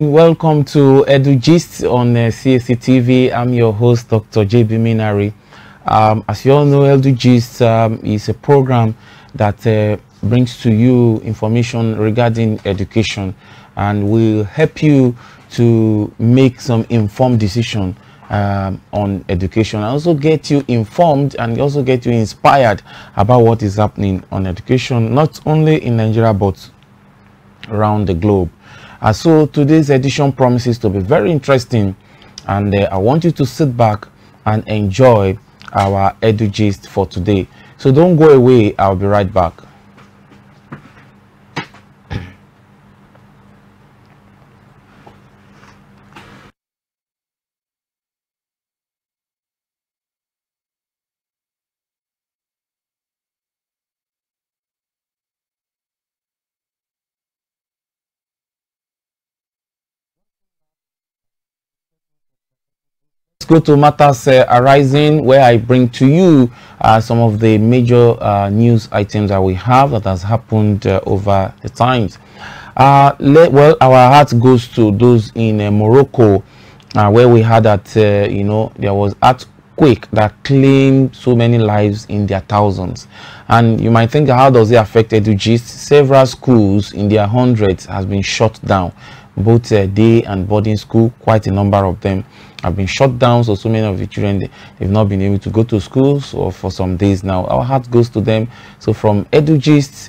Welcome to Edugist on Cactv. I'm your host, Dr. JB Minari. As you all know, Edugist is a program that brings to you information regarding education and will help you to make some informed decision on education. I also get you informed and also get you inspired about what is happening on education, not only in Nigeria but around the globe. So today's edition promises to be very interesting, and I want you to sit back and enjoy our Edugist for today. So don't go away, I'll be right back. Let's go to matters arising, where I bring to you some of the major news items that we have that has happened over the times. Well, our heart goes to those in Morocco, where we had that there was earthquake that claimed so many lives in their thousands. And you might think, how does it affect Edugist? Several schools in their hundreds has been shut down, both day and boarding school. Quite a number of them have been shut down, so many of the children, they've not been able to go to schools or for some days now. Our heart goes to them. So from Edugist,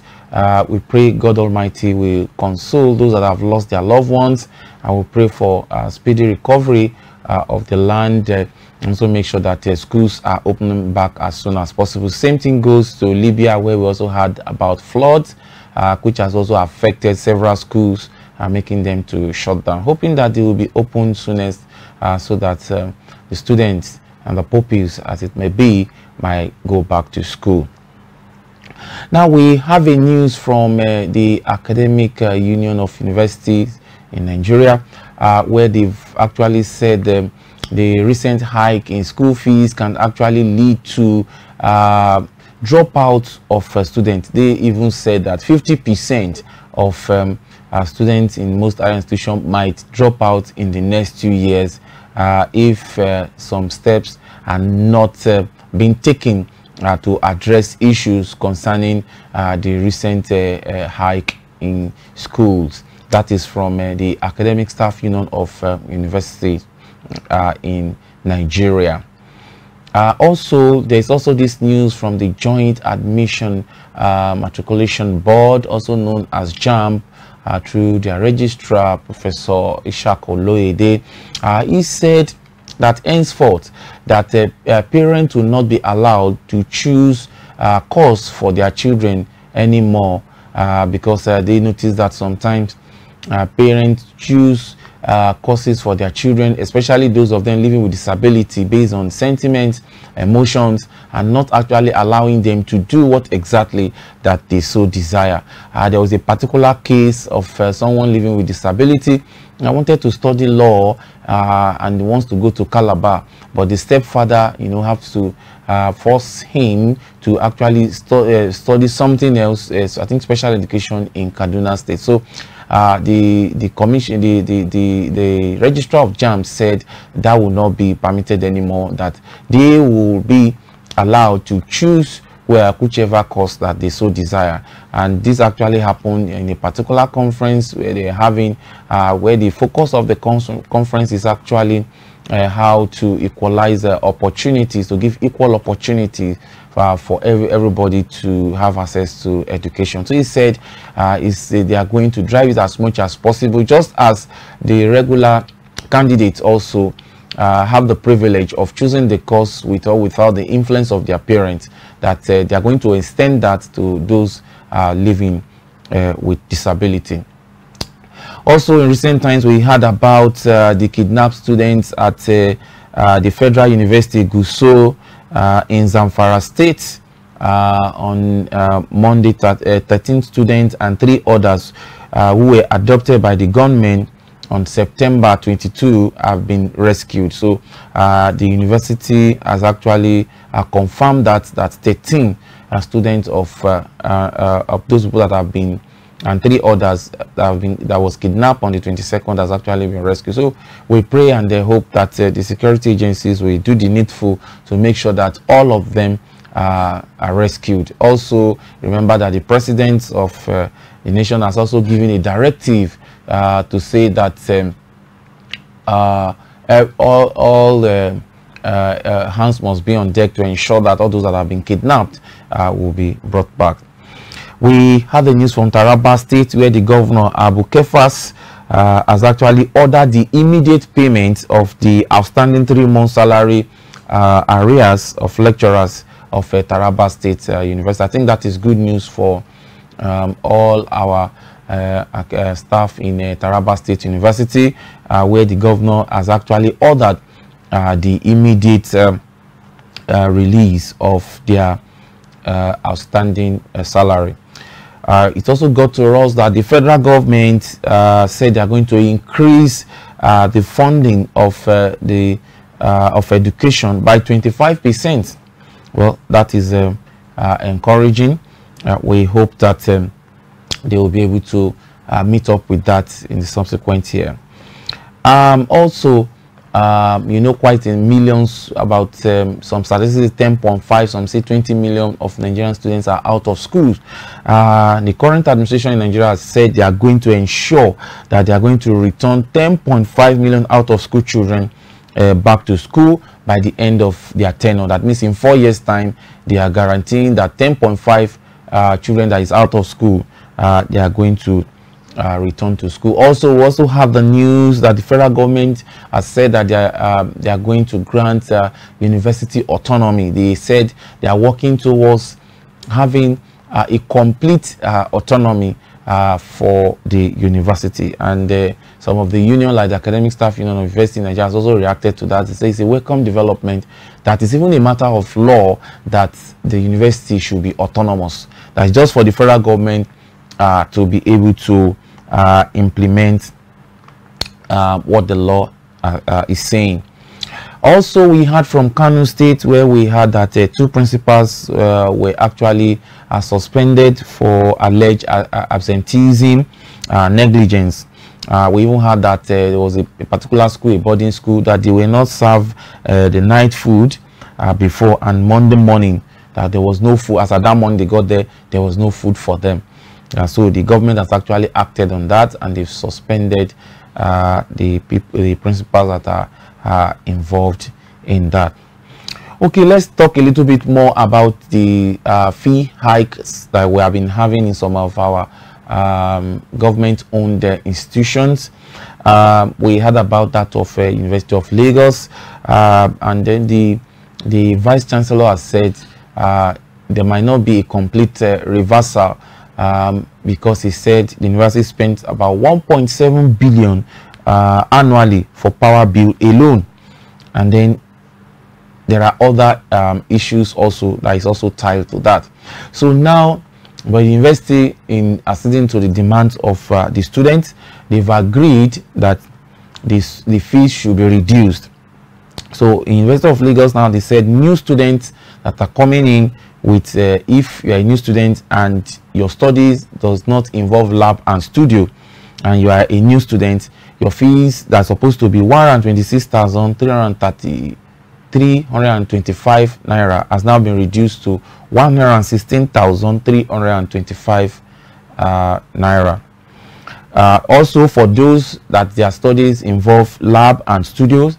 we pray God Almighty will console those that have lost their loved ones, and we pray for speedy recovery of the land, and also make sure that schools are opening back as soon as possible. Same thing goes to Libya, where we also had about floods, which has also affected several schools, making them to shut down, hoping that they will be open soonest, so that the students and the pupils, as it may be, might go back to school. Now we have a news from the Academic Union of Universities in Nigeria, where they've actually said the recent hike in school fees can actually lead to dropout of students. They even said that 50% of students in most higher institutions might drop out in the next 2 years if some steps are not being taken to address issues concerning the recent hike in schools. That is from the Academic Staff Union of Universities in Nigeria. Also, there's also this news from the Joint Admission Matriculation Board, also known as JAMB, through their registrar, Professor Ishak Oloyede. He said that henceforth that parents will not be allowed to choose course for their children anymore, because they notice that sometimes parents choose courses for their children, especially those of them living with disability, based on sentiments, emotions, and not actually allowing them to do what exactly that they so desire. There was a particular case of someone living with disability. I wanted to study law and wants to go to Calabar, but the stepfather, have to force him to actually study something else. I think special education in Kaduna State. So the commission, the registrar of JAMB said that will not be permitted anymore, that they will be allowed to choose whichever course that they so desire. And this actually happened in a particular conference where they're having where the focus of the conference is actually how to equalize opportunities, to give equal opportunity for everybody to have access to education. So he said they are going to drive it as much as possible, just as the regular candidates also have the privilege of choosing the course with or without the influence of their parents, that they are going to extend that to those living with disability. Also, in recent times, we heard about the kidnapped students at the Federal University Gusau in Zamfara State. On Monday, 13 students and 3 others who were abducted by the gunmen on September 22 have been rescued. So the university has actually confirmed that 13 students of those people that have been and 3 others that was kidnapped on the 22nd has actually been rescued. So we pray and hope that the security agencies will do the needful to make sure that all of them are rescued. Also, remember that the president of the nation has also given a directive to say that all hands must be on deck to ensure that all those that have been kidnapped will be brought back. We had the news from Taraba State, where the governor Abu Kefas has actually ordered the immediate payment of the outstanding 3-month salary arrears of lecturers of Taraba State University. I think that is good news for all our staff in Taraba State University, where the governor has actually ordered the immediate release of their outstanding salary. It also got to us that the federal government said they are going to increase the funding of education by 25%. Well, that is encouraging. We hope that they will be able to meet up with that in the subsequent year. Also, you know, quite in millions, about some statistics 10.5, some say 20 million of Nigerian students are out of schools. The current administration in Nigeria has said they are going to ensure that they are going to return 10.5 million out of school children back to school by the end of their tenure. That means in 4 years time they are guaranteeing that 10.5 children that is out of school, they are going to return to school. Also, we also have the news that the federal government has said that they are going to grant university autonomy. They said they are working towards having a complete autonomy for the university, and some of the union, like the Academic Staff Union of University in Nigeria, has also reacted to that. They say it's a welcome development, that is even a matter of law that the university should be autonomous. That's just for the federal government to be able to implement what the law is saying. Also, we heard from Kano State, where we had that 2 principals were actually suspended for alleged absenteeism, negligence. We even had that there was a particular school, a boarding school, that they will not serve the night food before, and Monday morning that there was no food. As at that morning they got there was no food for them. So the government has actually acted on that, and they've suspended the principals that are involved in that. Okay, let's talk a little bit more about the fee hikes that we have been having in some of our government-owned institutions. We heard about that of University of Lagos, and then the Vice Chancellor has said there might not be a complete reversal, because he said the university spent about 1.7 billion annually for power bill alone, and then there are other issues also that is also tied to that. So now, by the university, in acceding to the demands of the students, they've agreed that the fees should be reduced. So in University of Lagos now, they said new students that are coming in with if you are a new student and your studies does not involve lab and studio, and you are a new student, your fees that are supposed to be 126,325 naira has now been reduced to 116,325 naira. Also, for those that their studies involve lab and studios,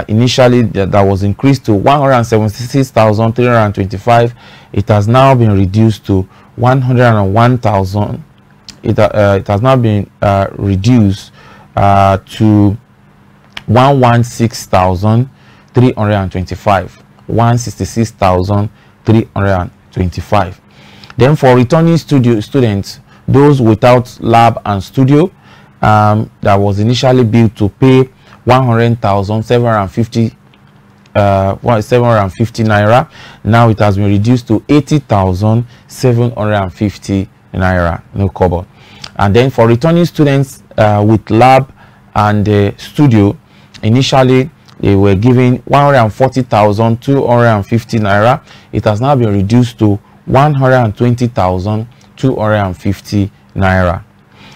initially that was increased to 176,325. It has now been reduced to 101,000. It has now been reduced to 116,325. 166,325. Then for returning students, those without lab and studio, that was initially billed to pay 100,750 naira. Now it has been reduced to 80,750 naira, no kobo. And then for returning students with lab and studio, initially they were given 140,250 naira. It has now been reduced to 120,250 naira.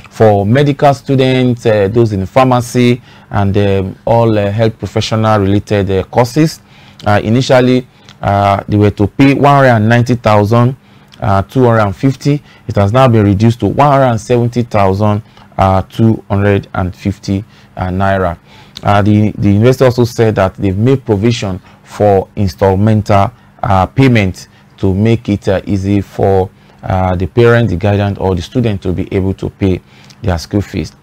For medical students, those in pharmacy and all health professional related courses, initially they were to pay 190,250. It has now been reduced to 170,250 naira. The university also said that they've made provision for installmental payment to make it easy for the parent, the guardian, or the student to be able to pay their school fees.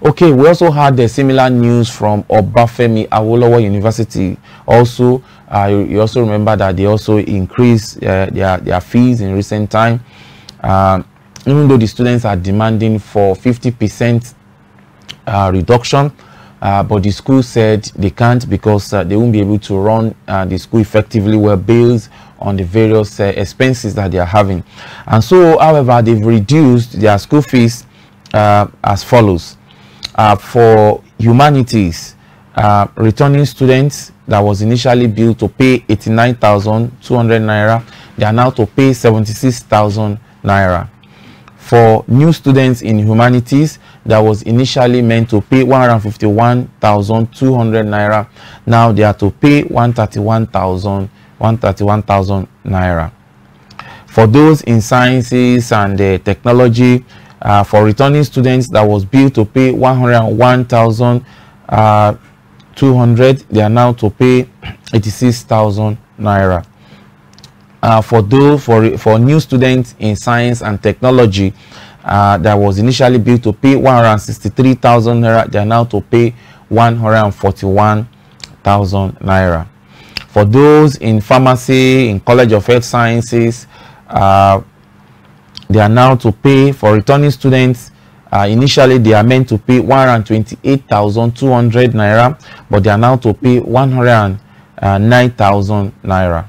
Okay, we also had the similar news from Obafemi Awolowo University. Also, you also remember that they also increased their fees in recent time. Even though the students are demanding for 50% reduction, but the school said they can't because they won't be able to run the school effectively well based on the various expenses that they are having. And so, however, they've reduced their school fees as follows. For humanities, returning students that was initially billed to pay 89,200 naira, they are now to pay 76,000 naira. For new students in humanities that was initially meant to pay 151,200 naira, now they are to pay 131,000 naira. For those in sciences and technology, for returning students that was billed to pay 101,200, they are now to pay 86,000 naira. For new students in science and technology that was initially billed to pay 163,000 naira, they are now to pay 141,000 naira. For those in pharmacy, in College of Health Sciences, they are now to pay. For returning students, initially they are meant to pay 128,200 naira, but they are now to pay 109,000 naira.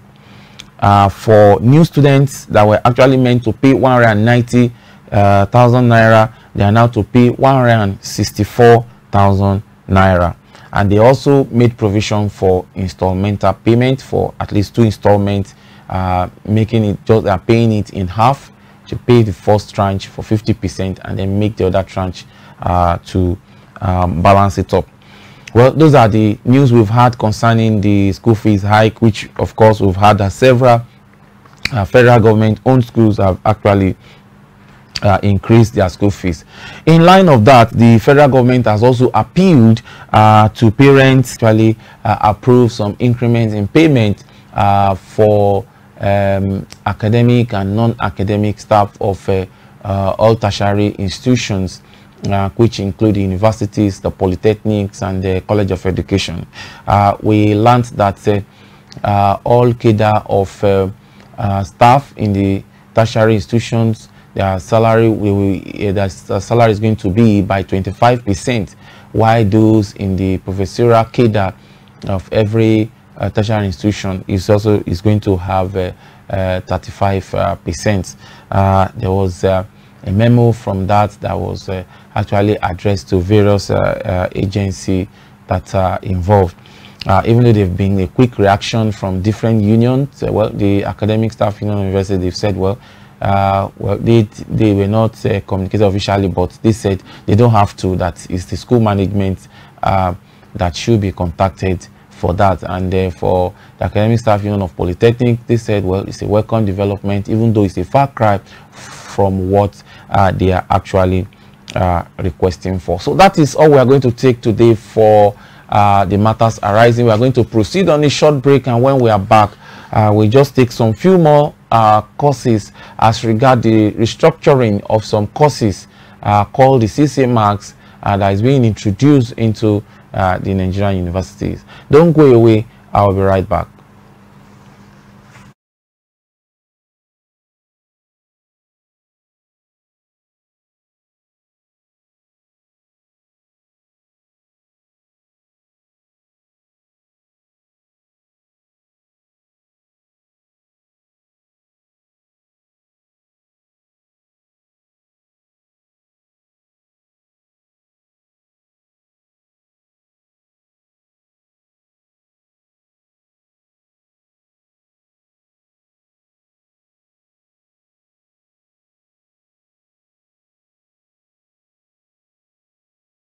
For new students that were actually meant to pay 190,000 naira, they are now to pay 164,000 naira. And they also made provision for installmental payment for at least 2 installments, making it just paying it in half, to pay the first tranche for 50% and then make the other tranche to balance it up. Well, those are the news we've had concerning the school fees hike, which of course we've had that several federal government owned schools have actually increased their school fees. In line of that, the federal government has also appealed to parents to actually approve some increments in payment for academic and non-academic staff of all tertiary institutions, which include the universities, the polytechnics, and the College of Education. We learned that all cadre of staff in the tertiary institutions, their salary is going to be by 25%, while those in the professorial cadre of every tertiary institution is going to have 35%. There was a memo from that was actually addressed to various agencies that are involved. Even though they've been a quick reaction from different unions, well, the academic staff union university, they've said, well, they were not communicated officially, but they said they don't have to. That is the school management that should be contacted for that. And for the academic staff union of Polytechnic, they said, well, it's a welcome development, even though it's a far cry from what they are actually requesting for. So that is all we are going to take today for the matters arising. We are going to proceed on a short break, and when we are back, we'll just take some few more courses as regard the restructuring of some courses called the CC marks that is being introduced into the Nigerian universities. Don't go away. I'll be right back.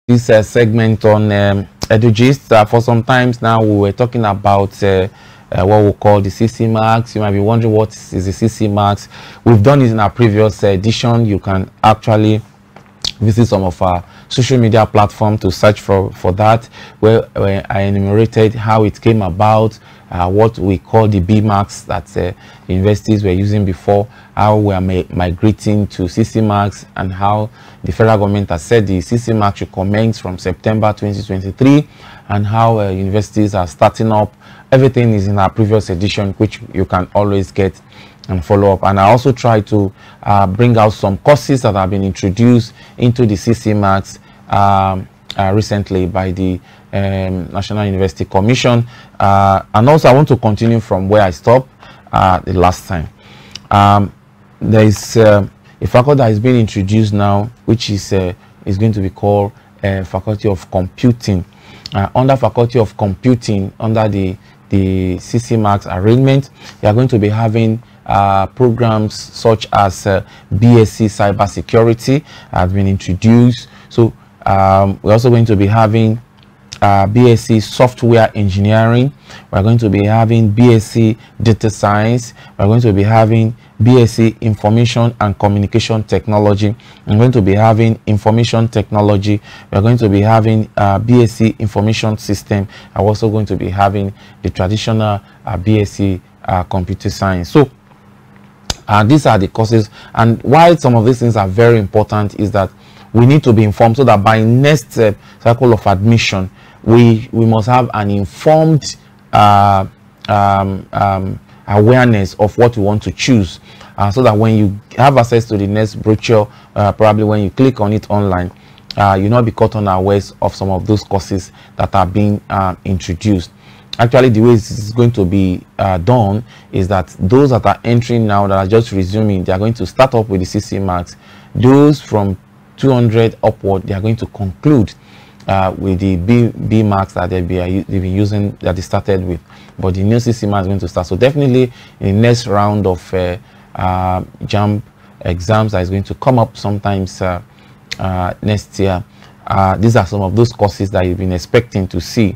this segment on Edugist. For some times now, we were talking about what we call the CC marks. You might be wondering what is the CC marks. We've done it in our previous edition. You can actually visit some of our social media platform to search for that, where I enumerated how it came about, what we call the B marks that universities were using before, how we are migrating to CC marks, and how the federal government has said the CC marks should commence from September 2023, and how universities are starting up. Everything is in our previous edition, which you can always get and follow up. And I also try to bring out some courses that have been introduced into the CC marks recently by the National University Commission, and also I want to continue from where I stopped the last time. There is a faculty that is being introduced now, which is going to be called Faculty of Computing. Under Faculty of Computing, under the CC marks arrangement, we are going to be having programs such as BSc Cybersecurity has been introduced. So we're also going to be having BSc Software Engineering. We're going to be having BSc Data Science. We're going to be having BSc Information and Communication Technology. I'm going to be having Information Technology. We're going to be having BSc Information System. I'm also going to be having the traditional BSc Computer Science. So these are the courses, and why some of these things are very important is that we need to be informed, so that by next cycle of admission, we must have an informed awareness of what we want to choose, so that when you have access to the next brochure, probably when you click on it online, you'll not be caught unawares of some of those courses that are being introduced. Actually, the way it's going to be done is that those that are entering now, that are just resuming, they are going to start up with the CC marks. Those from 200 upward, they are going to conclude with the B marks that they've been using, that they started with. But the new CC mark is going to start. So definitely in the next round of JAMB exams that is going to come up sometimes next year, these are some of those courses that you've been expecting to see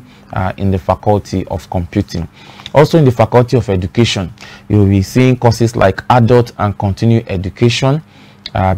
in the Faculty of Computing. Also in the Faculty of Education, you will be seeing courses like Adult and Continuing Education,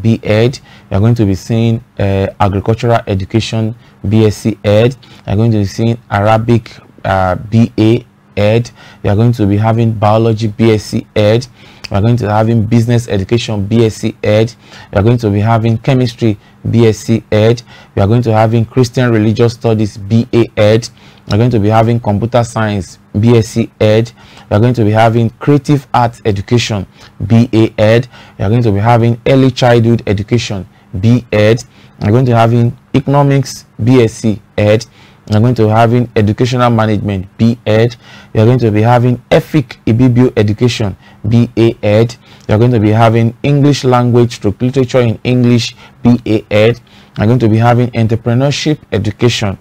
B.Ed. You're going to be seeing Agricultural Education, BSc Ed. You're going to be seeing Arabic BA Ed. You're going to be having Biology BSc Ed. We're going to be having Business Education BSc Ed. We're going to be having Chemistry BSc Ed. We are going to be having Christian Religious Studies BA Ed. We're going to be having Computer Science BSc Ed. We are going to be having Creative Arts Education BA Ed. We are going to be having Early Childhood Education B Ed. We're going to be having Economics BSc Ed. We're going to be having Educational Management B Ed. We are going to be having EFIC Ibibio Education BA Ed. We are going to be having English Language / Literature in English BA Ed. We are going to be having Entrepreneurship Education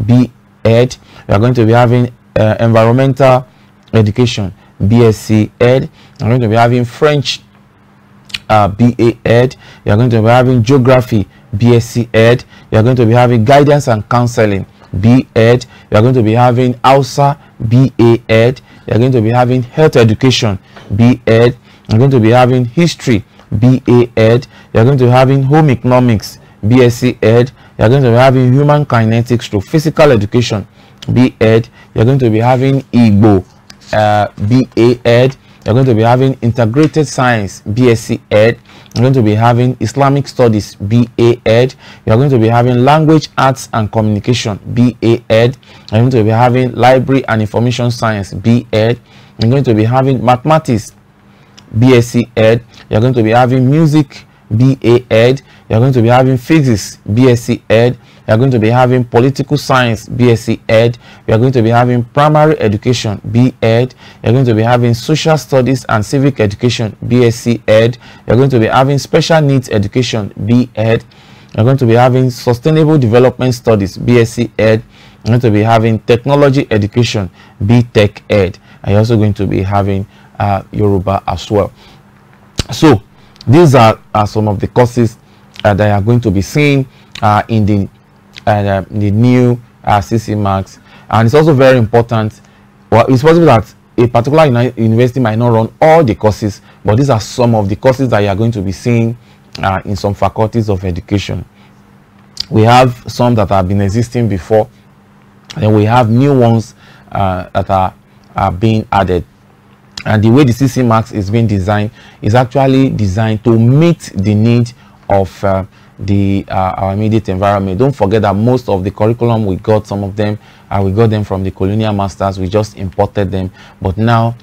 B Ed. We are going to be having Environmental Education BSc Ed. We are going to be having French BA Ed. We are going to be having Geography BSc Ed. We are going to be having Guidance and Counseling B Ed. We are going to be having Hausa BA Ed. We are going to be having Health Education B Ed. We are going to be having History BA Ed. We are going to be having Home Economics BSc Ed. We are going to be having Human Kinetics / Physical Education B Ed. We are going to be having Igbo BA Ed. We are going to be having Integrated Science BSc Ed. We are going to be having Islamic Studies BA Ed. We are going to be having Language Arts and Communication BA Ed. We are going to be having Library and Information Science B Ed. We are going to be having Mathematics BSc Ed. We are going to be having Music BA Ed. We are going to be having Physics BSc Ed. We are going to be having Political Science BSc Ed. We are going to be having Primary Education B Ed. We are going to be having Social Studies and Civic Education BSc Ed. We are going to be having Special Needs Education B Ed. We are going to be having Sustainable Development Studies BSc Ed. We are going to be having Technology Education B Tech Ed. And you're also going to be having Yoruba as well. So these are some of the courses that you are going to be seeing in the the new CC marks. And it's also very important. Well, it's possible that a particular university might not run all the courses, but these are some of the courses that you are going to be seeing in some faculties of education. We have some that have been existing before, and we have new ones that are being added. And the way the CC marks is being designed is actually designed to meet the need of our immediate environment. Don't forget that most of the curriculum we got, some of them we got them from the colonial masters. We just imported them, but now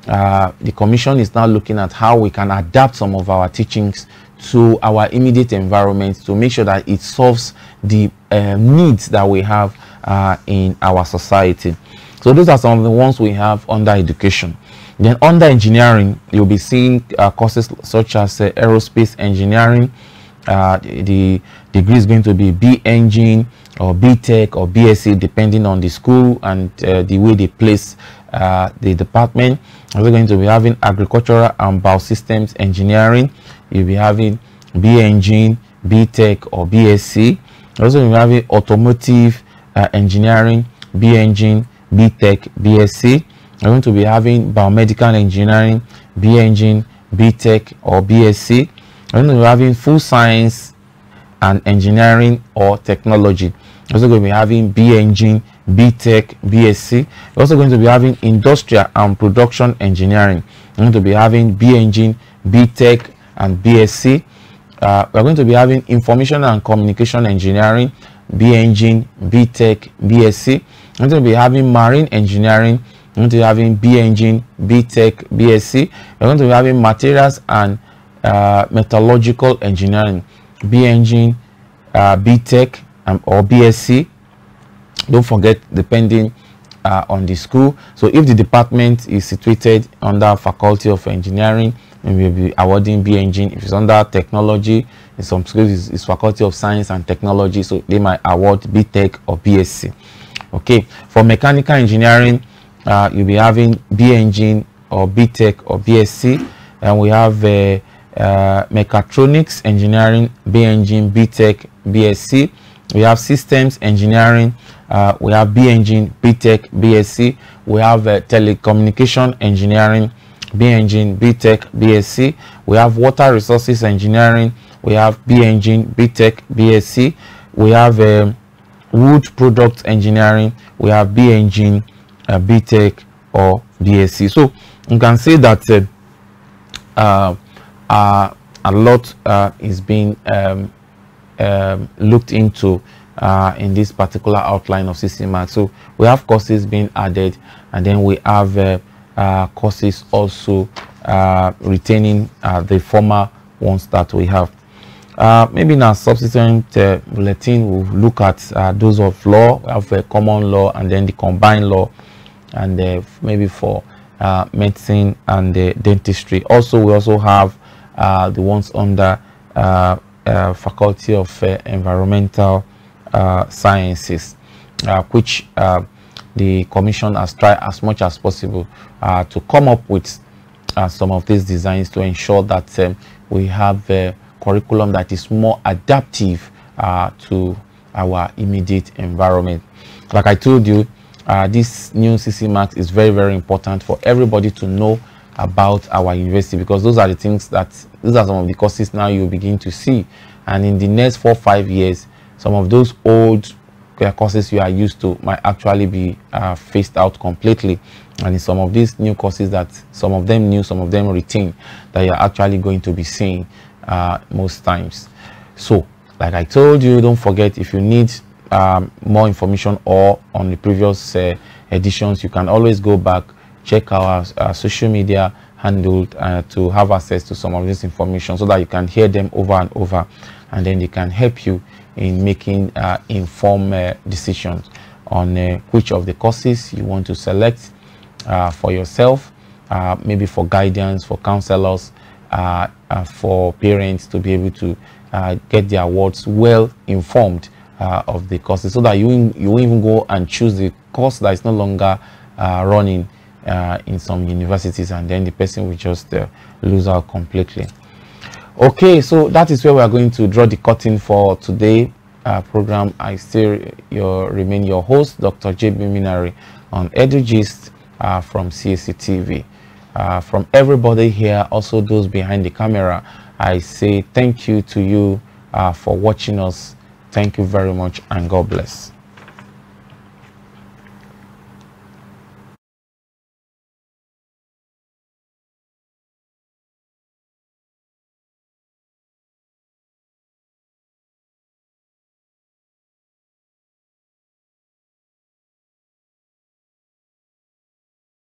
the commission is now looking at how we can adapt some of our teachings to our immediate environment to make sure that it solves the needs that we have in our society. So those are some of the ones we have under education. Then under engineering, you'll be seeing courses such as aerospace engineering. The degree is going to be B Engine or B Tech or BSc, depending on the school and the way they place the department. We're going to be having agricultural and biosystems engineering. You'll be having B Engine, B Tech or BSc. Also, we're having automotive engineering, B Engine, B Tech, BSc. We're going to be having biomedical engineering, B Engine, B Tech or BSc. We're going to be having food science and engineering or technology. We're also going to be having B Engine, B Tech, BSc. We're also going to be having industrial and production engineering. We're going to be having B Engine, B Tech and BSc. We're going to be having information and communication engineering, B Engine, B Tech, BSc. We're going to be having marine engineering. We're going to be having B Engine, B Tech, BSc. We're going to be having materials and metallurgical engineering, B Engine, B Tech or BSc. Don't forget, depending on the school. So if the department is situated under Faculty of Engineering, we will be awarding B Engine. If it's under technology, in some schools it's Faculty of Science and Technology, so they might award B Tech or BSc. Okay, for mechanical engineering, you'll be having B Engine or B Tech or BSc. And we have mechatronics engineering, B Engine, B Tech, BSc. We have systems engineering, we have B Engine, B Tech, BSc. We have telecommunication engineering, B Engine, B Tech, BSc. We have water resources engineering, we have B Engine, B Tech, BSc. We have wood products engineering, we have B Engine, B Tech or BSc. So you can see that a lot is being looked into in this particular outline of CC marks. So we have courses being added, and then we have courses also retaining the former ones that we have. Maybe in our subsequent bulletin we'll look at those of law. We have a common law and then the combined law, and maybe for medicine and dentistry. Also, we also have the ones under Faculty of Environmental Sciences, which the commission has tried as much as possible to come up with some of these designs to ensure that we have a curriculum that is more adaptive to our immediate environment. Like I told you, this new CC marks is very, very important for everybody to know about our university, because those are the things that, these are some of the courses now you begin to see, and in the next 4 or 5 years some of those old courses you are used to might actually be phased out completely, and in some of these new courses that some of them new, some of them retain, that you're actually going to be seeing most times. So like I told you, don't forget, if you need more information or on the previous editions, you can always go back, check our social media handle to have access to some of this information, so that you can hear them over and over, and then they can help you in making informed decisions on which of the courses you want to select for yourself, maybe for guidance, for counselors, for parents to be able to get their awards well informed of the courses, so that you won't even go and choose the course that is no longer running in some universities, and then the person will just lose out completely. Okay, so that is where we are going to draw the curtain for today. program. I still remain your host, Dr. JB Minari, on Edugist from Cactv. From everybody here, also those behind the camera, I say thank you to you for watching us. Thank you very much, and God bless.